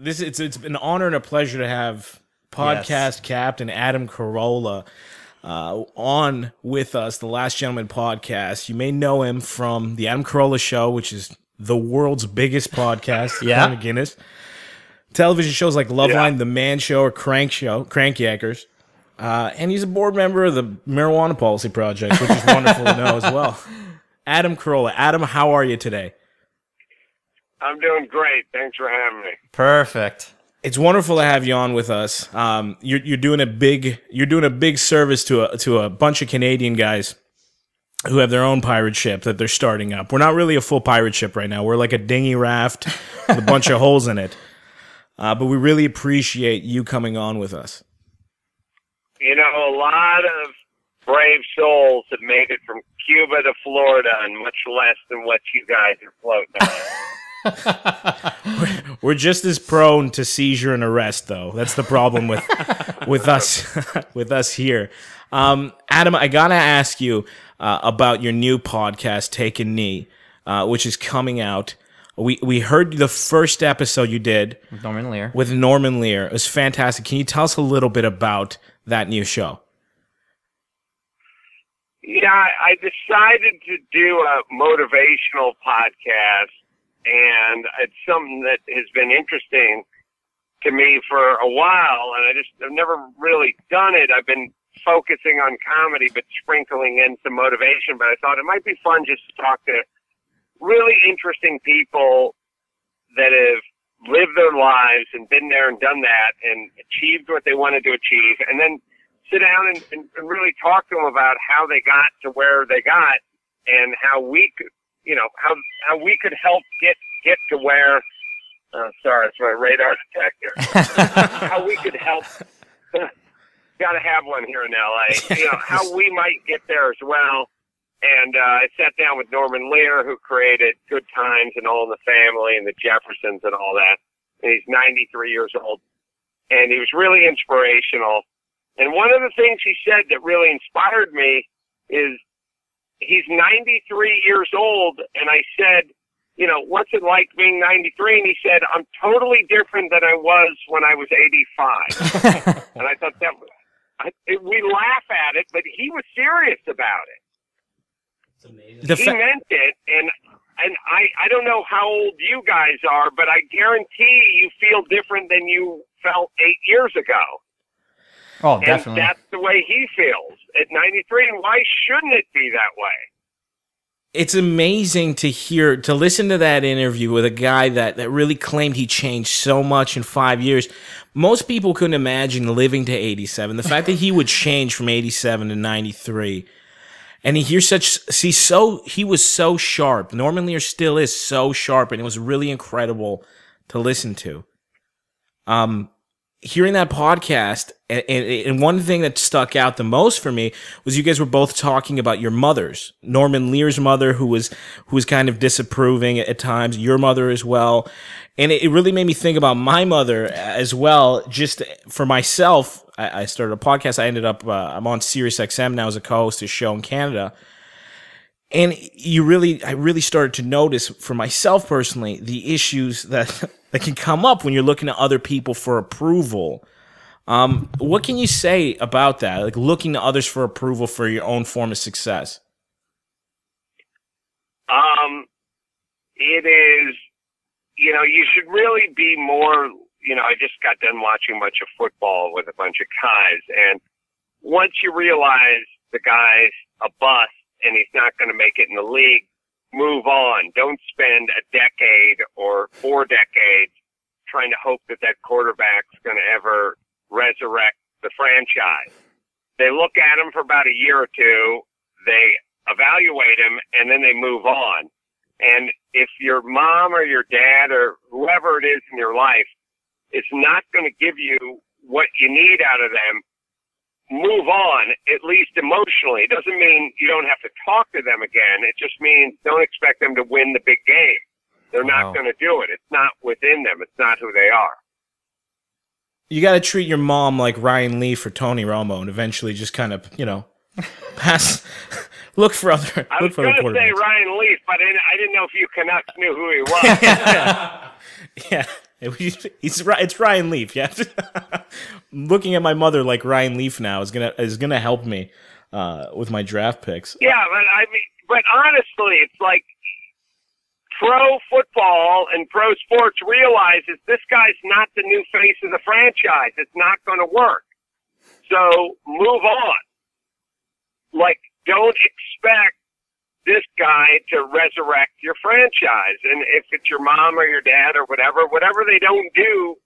it's an honor and a pleasure to have podcast captain Adam Carolla on with us, the Last Gentleman podcast. You may know him from the Adam Carolla Show, which is the world's biggest podcast. Yeah. Guinness. Television shows like Loveline, The Man Show, or Crank Yankers. And he's a board member of the Marijuana Policy Project, which is wonderful to know as well. Adam Carolla. Adam, how are you today? I'm doing great. Thanks for having me. Perfect. It's wonderful to have you on with us. You're doing a big service to a bunch of Canadian guys who have their own pirate ship that they're starting up. We're not really a full pirate ship right now. We're like a dinghy raft with a bunch of holes in it. But we really appreciate you coming on with us. You know, a lot of brave souls have made it from Cuba to Florida in much less than what you guys are floating on. We're just as prone to seizure and arrest, though. That's the problem with us here. Adam, I gotta ask you about your new podcast, Take a Knee, which is coming out. We heard the first episode you did With Norman Lear. It was fantastic. Can you tell us a little bit about that new show? Yeah, I decided to do a motivational podcast, and it's something that has been interesting to me for a while, and I've never really done it. I've been focusing on comedy, but sprinkling in some motivation, but I thought it might be fun just to talk to really interesting people that have lived their lives and been there and done that and achieved what they wanted to achieve, and then sit down and really talk to them about how they got to where they got and how we could, how we could help get to where, sorry, it's my radar detector, how we could help, got to have one here in LA, how we might get there as well. And I sat down with Norman Lear, who created Good Times and All in the Family and the Jeffersons and all that. And he's 93 years old. And he was really inspirational. And one of the things he said that really inspired me is he's 93 years old. And I said, what's it like being 93? And he said, I'm totally different than I was when I was 85. And I thought we laugh at it, but he was serious about it. He meant it, and I don't know how old you guys are, but I guarantee you feel different than you felt 8 years ago. Oh, definitely. And that's the way he feels at 93, and why shouldn't it be that way? It's amazing to listen to that interview with a guy that really claimed he changed so much in 5 years. Most people couldn't imagine living to 87. The fact that he would change from 87 to 93. And he was so sharp. Norman Lear still is so sharp, and it was really incredible to listen to. Hearing that podcast, and one thing that stuck out the most for me was you guys were both talking about your mothers. Norman Lear's mother, who was kind of disapproving at times, your mother as well. And it really made me think about my mother as well. Just for myself, I started a podcast. I ended up, I'm on Sirius XM now as a co-host of a show in Canada. And I really started to notice for myself personally, the issues that can come up when you're looking at other people for approval. What can you say about that? Like looking to others for approval for your own form of success? It is, you should really be more, I just got done watching a bunch of football with a bunch of guys. And once you realize the guy's a bust and he's not going to make it in the league, move on. Don't spend a decade or 4 decades trying to hope that quarterback's going to ever resurrect the franchise. They look at him for about a year or two, they evaluate him, and then they move on. And if your mom or your dad or whoever it is in your life is not going to give you what you need out of them, move on, at least emotionally. It doesn't mean you don't have to talk to them again. It just means don't expect them to win the big game. They're not going to do it. It's not within them. It's not who they are. You got to treat your mom like Ryan Lee for Tony Romo and eventually just kind of, pass, look for other I was going to say Ryan Leaf, but I didn't know if you Canucks knew who he was. It's Ryan Leaf. Yeah, looking at my mother like Ryan Leaf now is gonna help me with my draft picks. Yeah, but honestly, it's like pro football and pro sports realizes this guy's not the new face of the franchise. It's not going to work. So move on. Like, don't expect this guy to resurrect your franchise. And if it's your mom or your dad or whatever they don't do,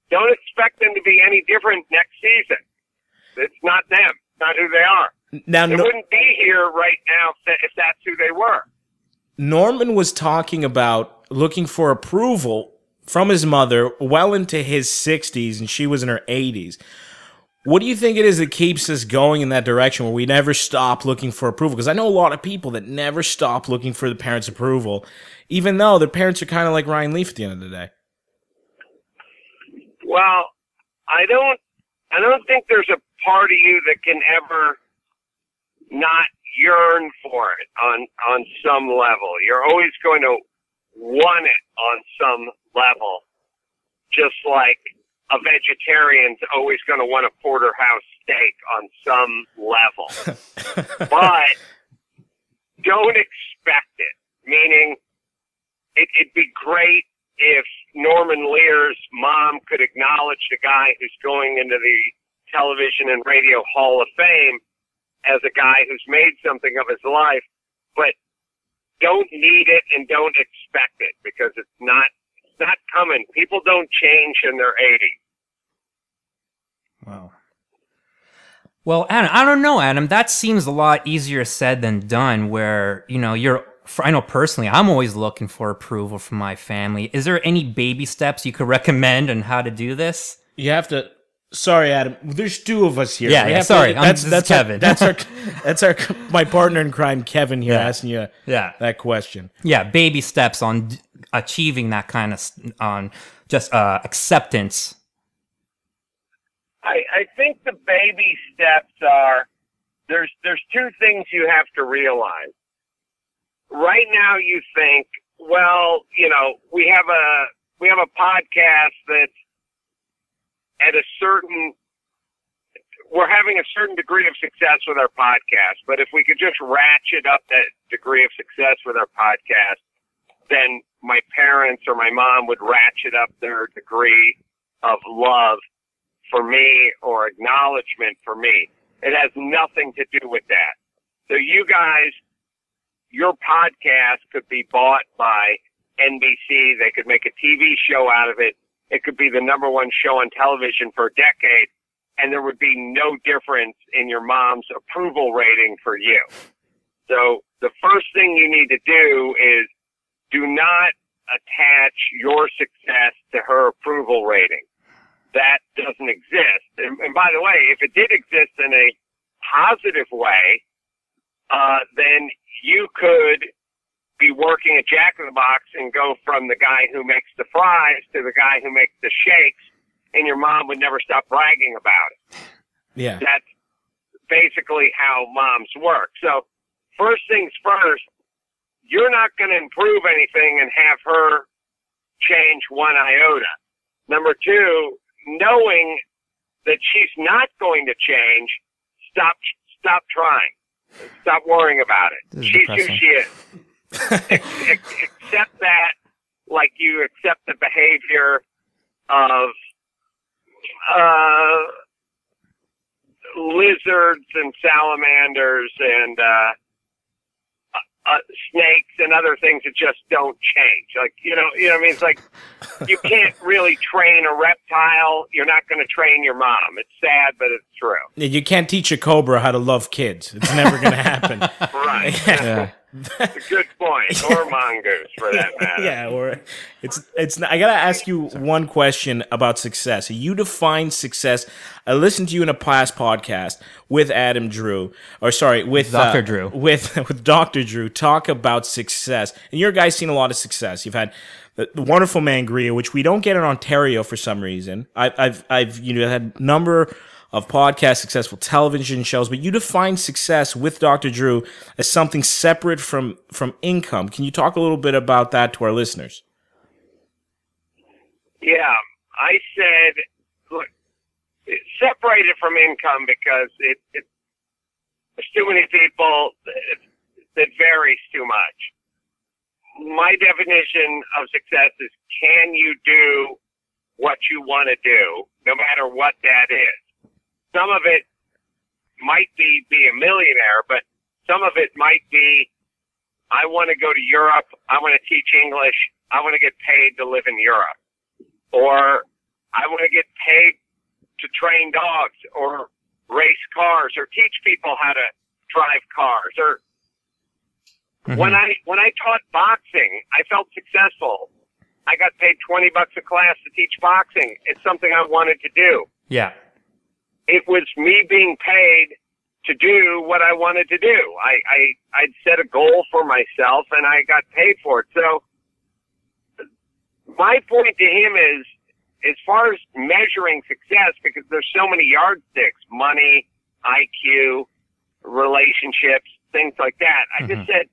don't expect them to be any different next season. It's not them. It's not who they are. Now, they wouldn't be here right now if that's who they were. Norman was talking about looking for approval from his mother well into his 60s, and she was in her 80s. What do you think it is that keeps us going in that direction where we never stop looking for approval? Because I know a lot of people that never stop looking for the parents' approval, even though their parents are kind of like Ryan Leaf at the end of the day. Well, I don't think there's a part of you that can ever not yearn for it on some level. You're always going to want it on some level, just like a vegetarian's always going to want a porterhouse steak on some level. But don't expect it, meaning it'd be great if Norman Lear's mom could acknowledge the guy who's going into the Television and Radio Hall of Fame as a guy who's made something of his life, but don't need it and don't expect it because it's not coming. People don't change in their 80s. Wow. Well, Adam, I don't know, Adam. That seems a lot easier said than done. Where I know personally, I'm always looking for approval from my family. Is there any baby steps you could recommend on how to do this? You have to. Sorry, Adam. There's two of us here. Yeah. Sorry, that's Kevin. That's my partner in crime, Kevin. Here asking you that question. Yeah, baby steps on achieving that kind of acceptance. I think the baby steps are there's two things you have to realize. Right now, you think, well, we have a podcast that's we're having a certain degree of success with our podcast, but if we could just ratchet up that degree of success with our podcast, then my parents or my mom would ratchet up their degree of love for me or acknowledgement for me. It has nothing to do with that. So you guys, your podcast could be bought by NBC. They could make a TV show out of it. It could be the number one show on television for a decade, and there would be no difference in your mom's approval rating for you. So the first thing you need to do is do not attach your success to her approval rating. That doesn't exist. And by the way, if it did exist in a positive way, then you could be working at Jack in the Box and go from the guy who makes the fries to the guy who makes the shakes, and your mom would never stop bragging about it. Yeah. That's basically how moms work. So first things first, you're not going to improve anything and have her change one iota. Number two, knowing that she's not going to change, stop trying. Stop worrying about it. She's who she is. Accept that like you accept the behavior of lizards and salamanders and snakes and other things that just don't change. Like, you know what I mean? It's like you can't really train a reptile. You're not going to train your mom. It's sad, but it's true. You can't teach a cobra how to love kids. It's never going to happen. Right. Yeah. That's a good point. Or mongoose, for that matter. Yeah, or it's. I gotta ask you one question about success. You define success. I listened to you in a past podcast with Adam Drew, with Dr. Drew, with Dr. Drew, talk about success. And your guy's seen a lot of success. You've had the wonderful Mangria, which we don't get in Ontario for some reason. I've had a number of podcast, successful television shows, but you define success with Dr. Drew as something separate from income. Can you talk a little bit about that to our listeners? Yeah, I said, look, separate it from income because there's too many people that varies too much. My definition of success is, can you do what you want to do, no matter what that is? Some of it might be a millionaire, but some of it might be, I want to go to Europe, I want to teach English, I want to get paid to live in Europe. Or I want to get paid to train dogs or race cars or teach people how to drive cars. Or when I taught boxing, I felt successful. I got paid $20 a class to teach boxing. It's something I wanted to do. Yeah. It was me being paid to do what I wanted to do. I'd set a goal for myself and I got paid for it. So my point to him is, as far as measuring success, because there's so many yardsticks, money, IQ, relationships, things like that. I just said,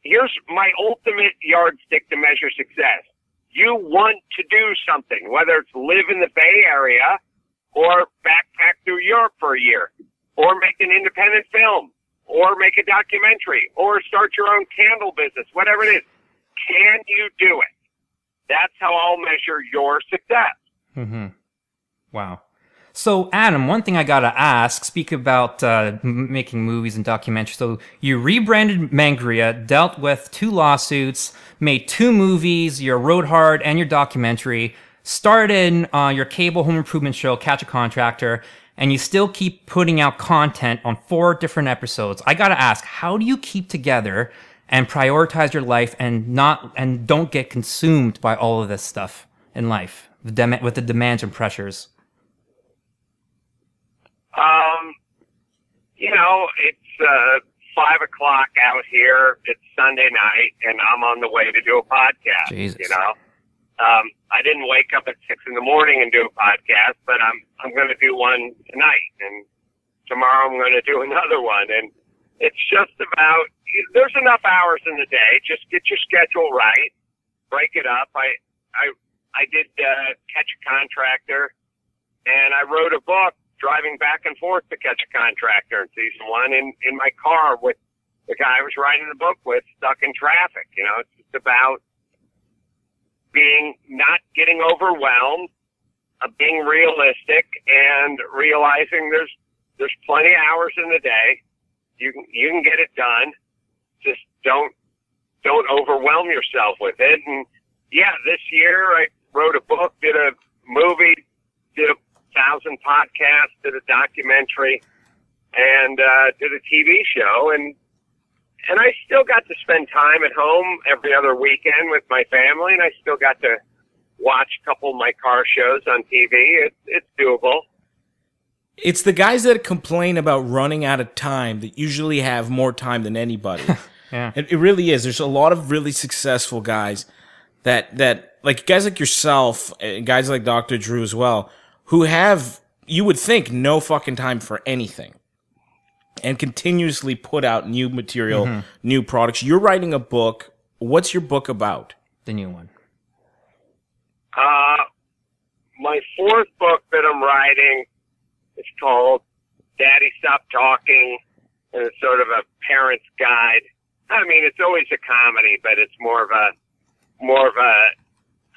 here's my ultimate yardstick to measure success. You want to do something, whether it's live in the Bay Area or backpack through Europe for a year or make an independent film or make a documentary or start your own candle business, whatever it is. Can you do it? That's how I'll measure your success. Wow. So, Adam, one thing I gotta ask, speak about making movies and documentaries. So, you rebranded Mangria, dealt with 2 lawsuits, made 2 movies, your Road Hard and your documentary, started your cable home improvement show, Catch a Contractor, and you still keep putting out content on 4 different episodes. I gotta ask, how do you keep together and prioritize your life and don't get consumed by all of this stuff in life with the demands and pressures? It's 5 o'clock out here. It's Sunday night, and I'm on the way to do a podcast. Jesus. I didn't wake up at 6 in the morning and do a podcast, but I'm going to do one tonight, and tomorrow I'm going to do another one. And it's just about, there's enough hours in the day. Just get your schedule right, break it up. I did Catch a Contractor, and I wrote a book driving back and forth to Catch a Contractor in season 1 in my car with the guy I was writing the book with, stuck in traffic. It's just about not getting overwhelmed, being realistic, and realizing there's plenty of hours in the day. You can get it done. Just don't overwhelm yourself with it. And yeah, this year I wrote a book, did a movie, did 1,000 podcasts, did a documentary, and did a TV show, and I still got to spend time at home every other weekend with my family, and I still got to watch a couple of my car shows on TV. It's doable. It's the guys that complain about running out of time that usually have more time than anybody. Yeah. It really is. There's a lot of really successful guys that like guys like yourself, and guys like Dr. Drew as well, who have, you would think, no fucking time for anything and continuously put out new material, new products. You're writing a book. What's your book about? The new one. My 4th book that I'm writing is called Daddy Stop Talking, and it's sort of a parent's guide. I mean, it's always a comedy, but it's more of a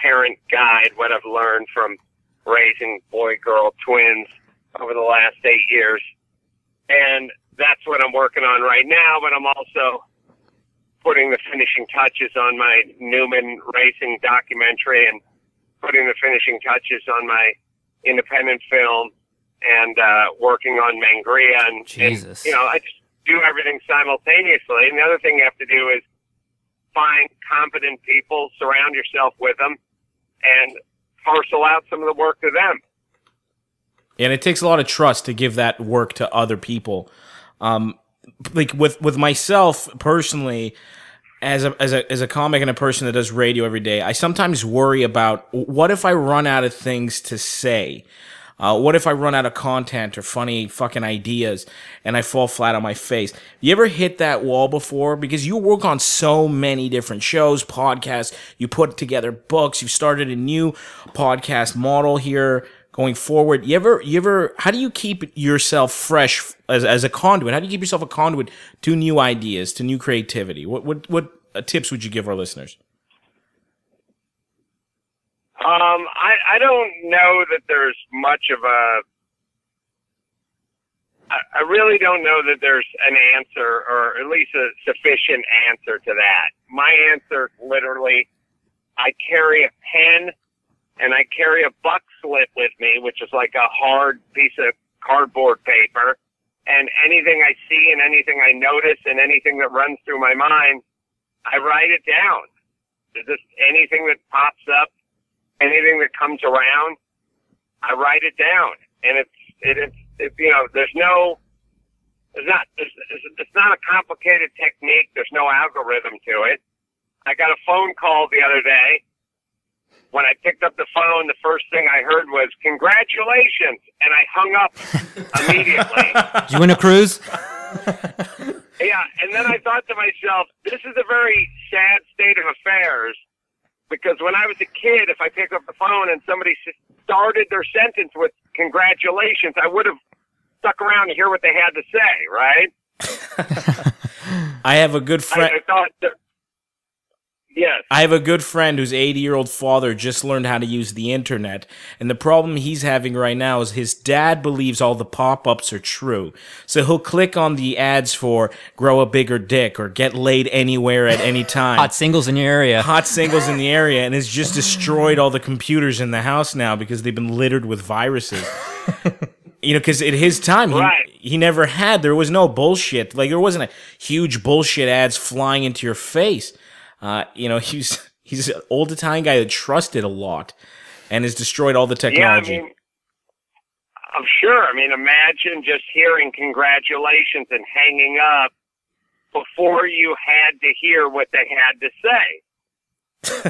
parent guide, what I've learned from raising boy-girl twins over the last 8 years. And that's what I'm working on right now, but I'm also putting the finishing touches on my Newman racing documentary and putting the finishing touches on my independent film and working on Mangria. And I just do everything simultaneously. And the other thing you have to do is find competent people, surround yourself with them, and parcel out some of the work to them. And it takes a lot of trust to give that work to other people. Like with myself personally, as a comic and a person that does radio every day, I sometimes worry about what if I run out of things to say. What if I run out of content or funny fucking ideas and I fall flat on my face? You ever hit that wall before? Because you work on so many different shows, podcasts, you put together books, you've started a new podcast model here going forward. You ever, how do you keep yourself fresh as a conduit? How do you keep yourself a conduit to new ideas, to new creativity? What tips would you give our listeners? I don't know that there's much of I really don't know that there's an answer, or at least a sufficient answer to that. My answer, literally, I carry a pen and I carry a buck slip with me, which is like a hard piece of cardboard paper. And anything I see and anything I notice and anything that runs through my mind, I write it down. Just anything that pops up, anything that comes around, I write it down. And it's you know, it's not a complicated technique. There's no algorithm to it. I got a phone call the other day. When I picked up the phone, the first thing I heard was, "Congratulations," and I hung up immediately. Did you win a cruise? Yeah, and then I thought to myself, this is a very sad state of affairs, because when I was a kid, if I picked up the phone and somebody started their sentence with "congratulations," I would have stuck around to hear what they had to say, right? I have a good friend. I thought that, yes. I have a good friend whose 80-year-old father just learned how to use the internet, and the problem he's having right now is his dad believes all the pop-ups are true. So he'll click on the ads for grow a bigger dick or get laid anywhere at any time. Hot singles in your area. Hot singles in the area, and has just destroyed all the computers in the house now because they've been littered with viruses. You know, because at his time, he never had, there was no bullshit. Like, there wasn't a huge bullshit ads flying into your face. You know, he's an old Italian guy that trusted a lot and has destroyed all the technology. Yeah, I mean, I'm sure. I mean, imagine just hearing "congratulations" and hanging up before you had to hear what they had to say.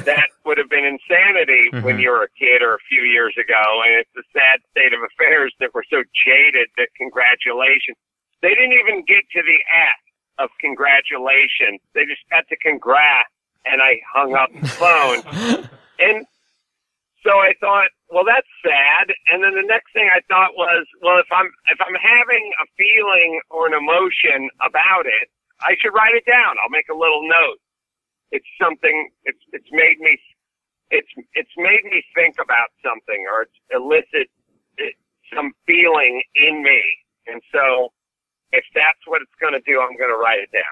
That would have been insanity when you were a kid or a few years ago. And it's a sad state of affairs that we're so jaded that congratulations. They didn't even get to the act of congratulations. They just got to congrats. And I hung up the phone. And so I thought, well, that's sad. And then the next thing I thought was, well, if I'm having a feeling or an emotion about it, I should write it down. I'll make a little note. It's something, it's made me think about something, or it's elicited some feeling in me. And so if that's what it's going to do, I'm going to write it down.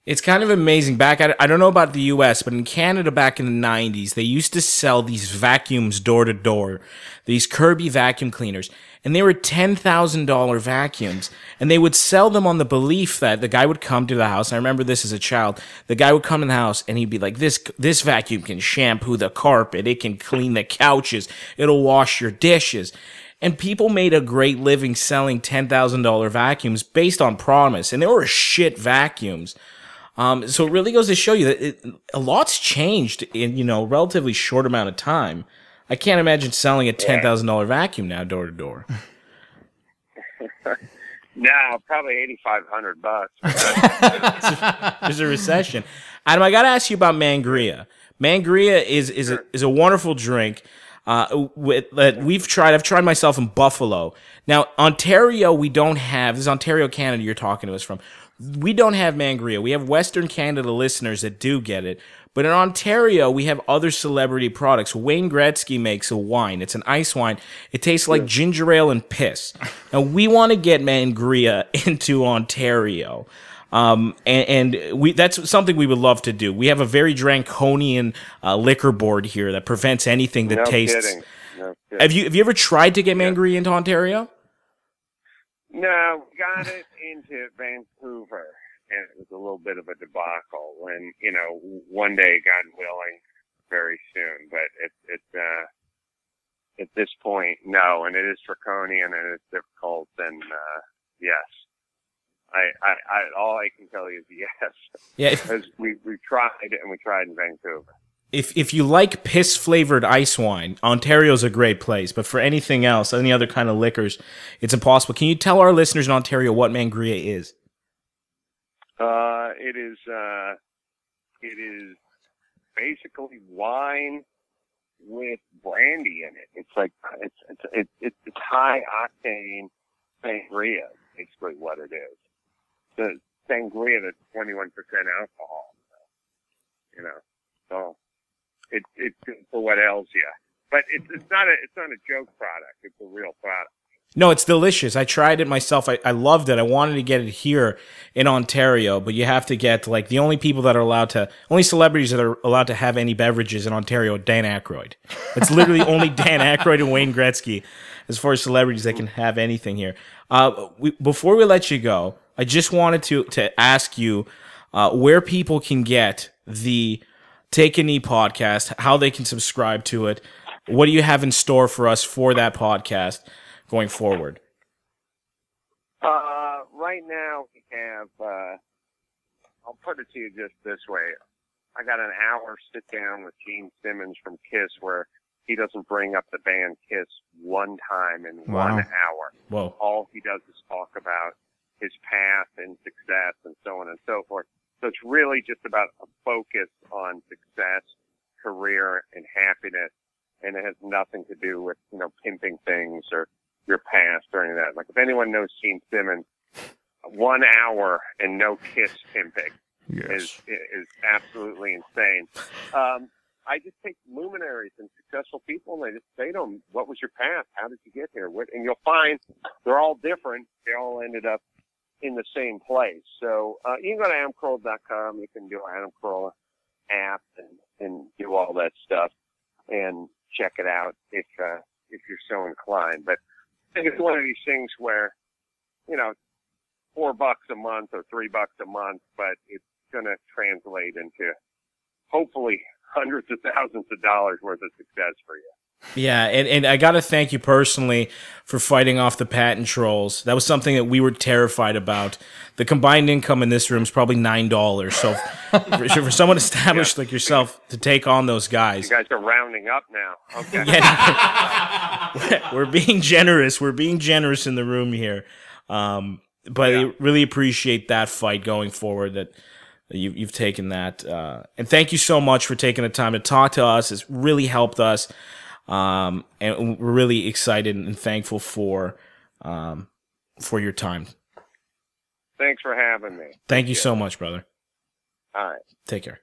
It's kind of amazing. I don't know about the U.S., but in Canada back in the 90s, they used to sell these vacuums door to door, these Kirby vacuum cleaners, and they were $10,000 vacuums, and they would sell them on the belief that the guy would come to the house. I remember this as a child. The guy would come in the house, and he'd be like, this vacuum can shampoo the carpet, it can clean the couches, it'll wash your dishes. And people made a great living selling $10,000 vacuums based on promise, and they were shit vacuums. So it really goes to show you that a lot's changed in, you know, a relatively short amount of time. I can't imagine selling a $10,000 vacuum now door to door. No, probably $8,500. There's a recession. Adam, I got to ask you about Mangria. Mangria is a wonderful drink. I've tried myself in Buffalo. Now, Ontario, we don't have. This is Ontario, Canada. You're talking to us from. We don't have Mangria. We have Western Canada listeners that do get it. But in Ontario, we have other celebrity products. Wayne Gretzky makes a wine. It's an ice wine. It tastes like ginger ale and piss. Now, we want to get Mangria into Ontario. That's something we would love to do. We have a very draconian liquor board here that prevents anything that tastes. Kidding. No kidding. Have you ever tried to get Mangria into Ontario? No, got it into Vancouver, and it was a little bit of a debacle. When, you know, one day, God willing, very soon. But it's at this point, no, and it is draconian and it's difficult. And yes, I all I can tell you is yes. Yeah, because we tried and we tried in Vancouver. if you like piss flavored ice wine, Ontario's a great place. But for anything else, any other kind of liquors, it's impossible. Can you tell our listeners in Ontario what Mangria is? It is basically wine with brandy in it. It's like it's high octane sangria, basically what it is. The sangria that's 21% alcohol. You know, so it's good for what ails you. But it's not a joke product. It's a real product. No, it's delicious. I tried it myself. I loved it. I wanted to get it here in Ontario, but you have to get, like, the only people that are allowed to, only celebrities that are allowed to have any beverages in Ontario, Dan Aykroyd. It's literally only Dan Aykroyd and Wayne Gretzky, as far as celebrities that can have anything here. Before we let you go, I just wanted to ask you where people can get the Take a Knee podcast, how they can subscribe to it. What do you have in store for us for that podcast going forward? Right now we have, I'll put it to you just this way. I got an hour sit down with Gene Simmons from KISS where he doesn't bring up the band KISS one time in 1 hour. Whoa. All he does is talk about his path and success and so on and so forth. So it's really just about a focus on success, career, and happiness. And it has nothing to do with, pimping things or your past or any of that. Like, if anyone knows Gene Simmons, 1 hour and no KISS pimping is absolutely insane. I just take luminaries and successful people, and I just say to them, what was your path? How did you get here? And you'll find they're all different. They all ended up in the same place. So you can go to adamcarolla.com. You can do an Adam Carolla app and do all that stuff and check it out if you're so inclined. But I think it's one of these things where, $4 a month or $3 a month, but it's going to translate into hopefully hundreds of thousands of dollars worth of success for you. Yeah, and I got to thank you personally for fighting off the patent trolls. That was something that we were terrified about. The combined income in this room is probably $9. So for someone established like yourself to take on those guys. You guys are rounding up now. Okay. Yeah, we're being generous. We're being generous in the room here. But I really appreciate that fight going forward, that you've taken that. And thank you so much for taking the time to talk to us. It's really helped us. And we're really excited and thankful for your time. Thanks for having me. Thank you so much, brother. All right. Take care.